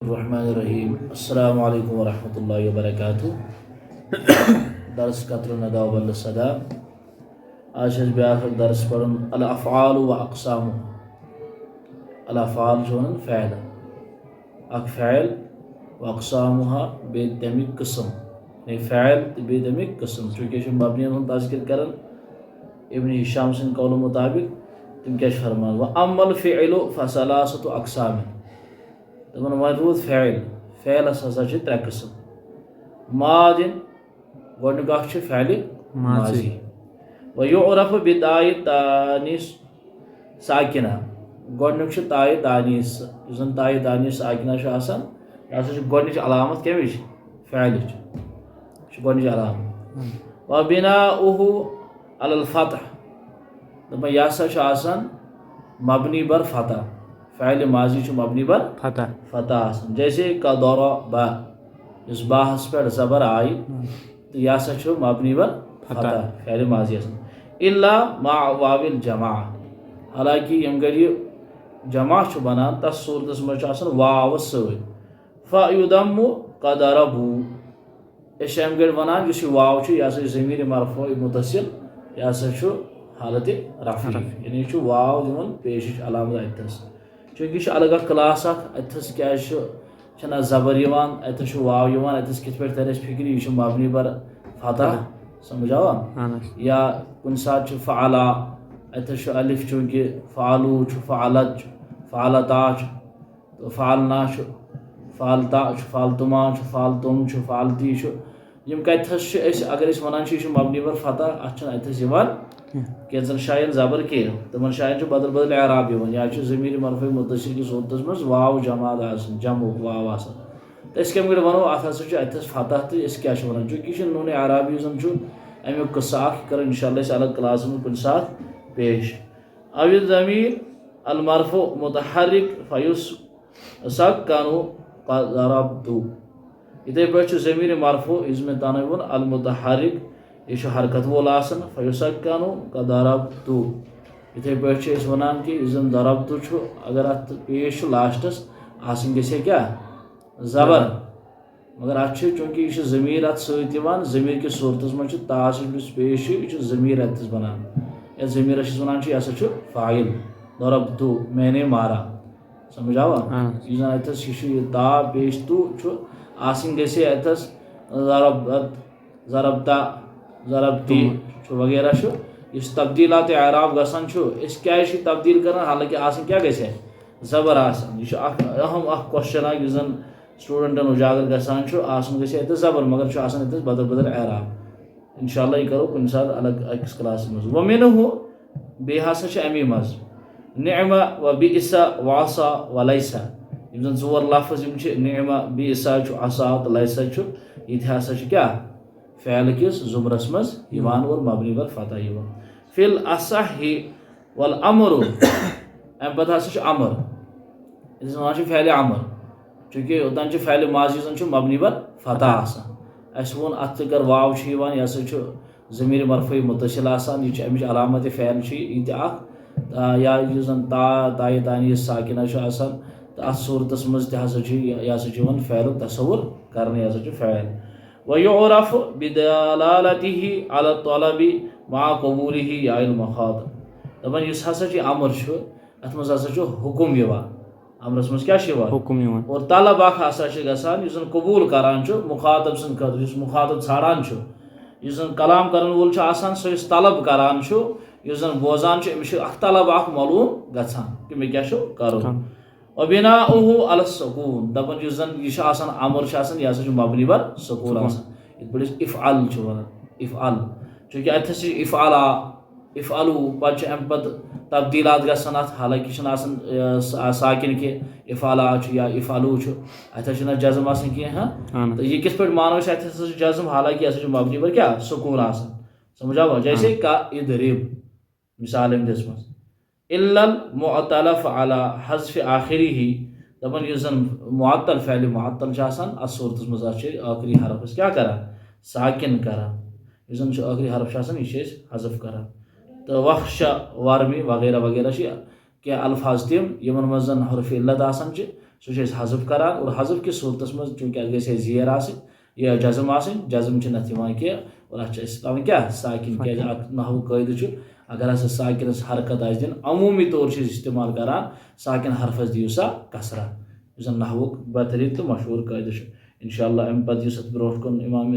Rahim. Assalamu alaikum wa rahmatullahi wa barakatuh. Dars Katru Nada wal Sada. Ashas Biafak Dars Paran Al Af'alu wa Aqsamu. Al Af'al Jonan Fa'ala. Ak Fa'al wa Aqsamuha Bedamik Qism. Ne Fa'al Bedamik Qism. Chunki shum mabniyan hun tazkir karan Ibn Hisham sin qawlu mutabik tim kya farman wa ammal fi'lu fa salasatu aqsam. Daban marud fa'il hasa छ त्रै qism मादिन गोडनुक छ फैल माजी व युरफ बिताय तानिस साकिना गोडनुक छ ताय तानिस जन ताय तानिस साकिना छ आसान यासा छ गोडनिच अलामत केमिच फैल छ गोडनिच अलामत व बिनाउहु अलल फतह दबा यासा छ आसान मबनी बर फतह फ़ैल माजी छ मबनी बर फतह जैसे कदरा बा इस बाहस पर ज़बर आई तो यह छ मबनी बर फतह फ़ैल माजी इल्ला मा वाविल जमा हालांकि यम गरी जमा छ बना तस सूरतस मज वाव सद फ़युदम्मु कदरबु इस यम गरी वनान जिस वाव छ यह ज़मीर मरफू मुतसिल यह छ हालत रफ़ी यानी छ वाव दिवन पेश अलामत अतस चूँकि अलग क्लास अतस क्या जबर अतस वाव अतस कित पे तर फिक्र यह मबनी बर फतह समझावा या कुन सात फ़अला अतस अलिफ चूँकि फ़अलू फ़अलत फ़अलता तो फ़अलना फ़अलता फ़अलतुमा फ़अलतुम फ़अलती यम कतस अगर वन मबनी बर फतह अतस कैन शायन जबर के तमन शायन बदल बदल एराब या ज़मीर मरफ़ू मुतसिल की सूरत मज वाव जमात जमो वाव तो कम गए वनो अतस फतह तो क्या वन चूँकि नून एराबी अमुक किस्सा कर इंशाअल्लाह अलग क्लास में कुछ साथ पेश अविल ज़मीर अल मरफ़ू मुतहर्रिक फ़युस्कनु क़दरबतु इथे पे ज़मीर मरफ़ू इसमें तनवन अल मुतहर्रिक यह हरकत वोल फ़युस्कनु क़दरबतु इथे पे वनान कि जन दरबतु अगर अत पेश लास्टस आसन गसे क्या जबर मगर अत चूँकि यह ज़मीर अत ज़मीर की सूरत मज ताश पेश यह ज़मीर अतस बनान या ज़मीर वन यह फ़ाइल दरबतु मैंने मारा समझावा यह जन अतस ता पेश तु आसन गसे अतस ज़रबता ज़रबती वगैरह इस तब्दीलात एराब गसान क्या तब्दील कर हालांकि आसन क्या गसे जबर आसन यह अहम क्वेश्चन यह जन स्टूडेंटन उजागर गसान आसन गसे अतस जबर मगर आसन अतस बदल बदल एराब इंशाअल्लाह यह करो कुछ साथ अलग अकिस क्लास मज वो मिनहु बे हसा अमी मज निअमा व बिइसा व असा व लैसा यम जन जोर लफ्ज़ यम निअमा बिइसा असा तो लैसा यह हसा क्या फ़ैल किस जुमरस मज और मबनी बर फतह फिल असही वल अमरु अम पे हसा अमर वन फ़ैल अमर चूँकि ओतान फ़ैल माजी जन मबनी बर फतह अस वोन अत कर वाव यह ज़मीर मरफ़ू मुतसिल यह अमिच अलामत फ़ैल यह या जन ताय तानी साकिना तो अत सूरत मज यह फ़ैल तसव्वुर कर यह फ़ैल वयुरफ बिदलालतिहि अला तलबि मा कबूलिहि या अल मुखातब दबन इस हसा अमर अत मज हसा हुकुम अमरस मज क्या हुकुम और तलब हसा गसान इस कबूल करान मुखातब सद खतर इस मुखातब छाड़ान इस कलाम करन वोल सो इस तलब करान इस बोजान अमिस तलब मालूम गसान कि मे क्या कर बिनाउहु अल सुकून दपन यह अमर यह मबनी बर सुकून इत पे इफ़अल वन इफ़अल चूँकि अतस इफ़अला इफ़अलू पे अम पे तब्दीलात गसान हालांकि साकिन के इफ़अला या इफ़अलू अत जज़म कह तो यह किस पे मानो अत जज़म हालांकि यह मबनी बर क्या सुकून समझा जैसे का इदरिब मिसाल दिस इल्लल मुअत्तलफ अला हज़्फ़ आखिरिही दपन यह जन मुअत्तल फ़ैल मुअत्तल अत सूरत मज आखिरी हरफ क्या कर साकिन कर यह जन आखिरी हरफ यह हज़फ कर तो वख्श वर्मी वगैरह वगैरह क्या अल्फाज तम यमन मज हरफ इल्लत सह हजफ करान और हजफ किस सूरत मज चूंकि अत गई जेर यह जज़म जज़म कह और अत क्या साकिन क्या नहव कायदे अगर हसा साकिनस हरकत दिन अमूमी तौर इस्तेमाल करान साकिन हरफस दियो सा कसरा नहवुक बेहतरीन तो मशहूर कायदे इंशाअल्लाह अम पे ब्रोह कुन इमाम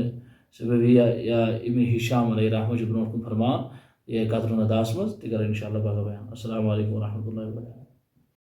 सबवी या इब्न हिशाम अलैहि रहमत ब्रोह कुन फरमान यह कतरुन अदास मज तह कर इंशाअल्लाह बयान। अस्सलामु अलैकुम व रहमतुल्लाहि व बरकातहू।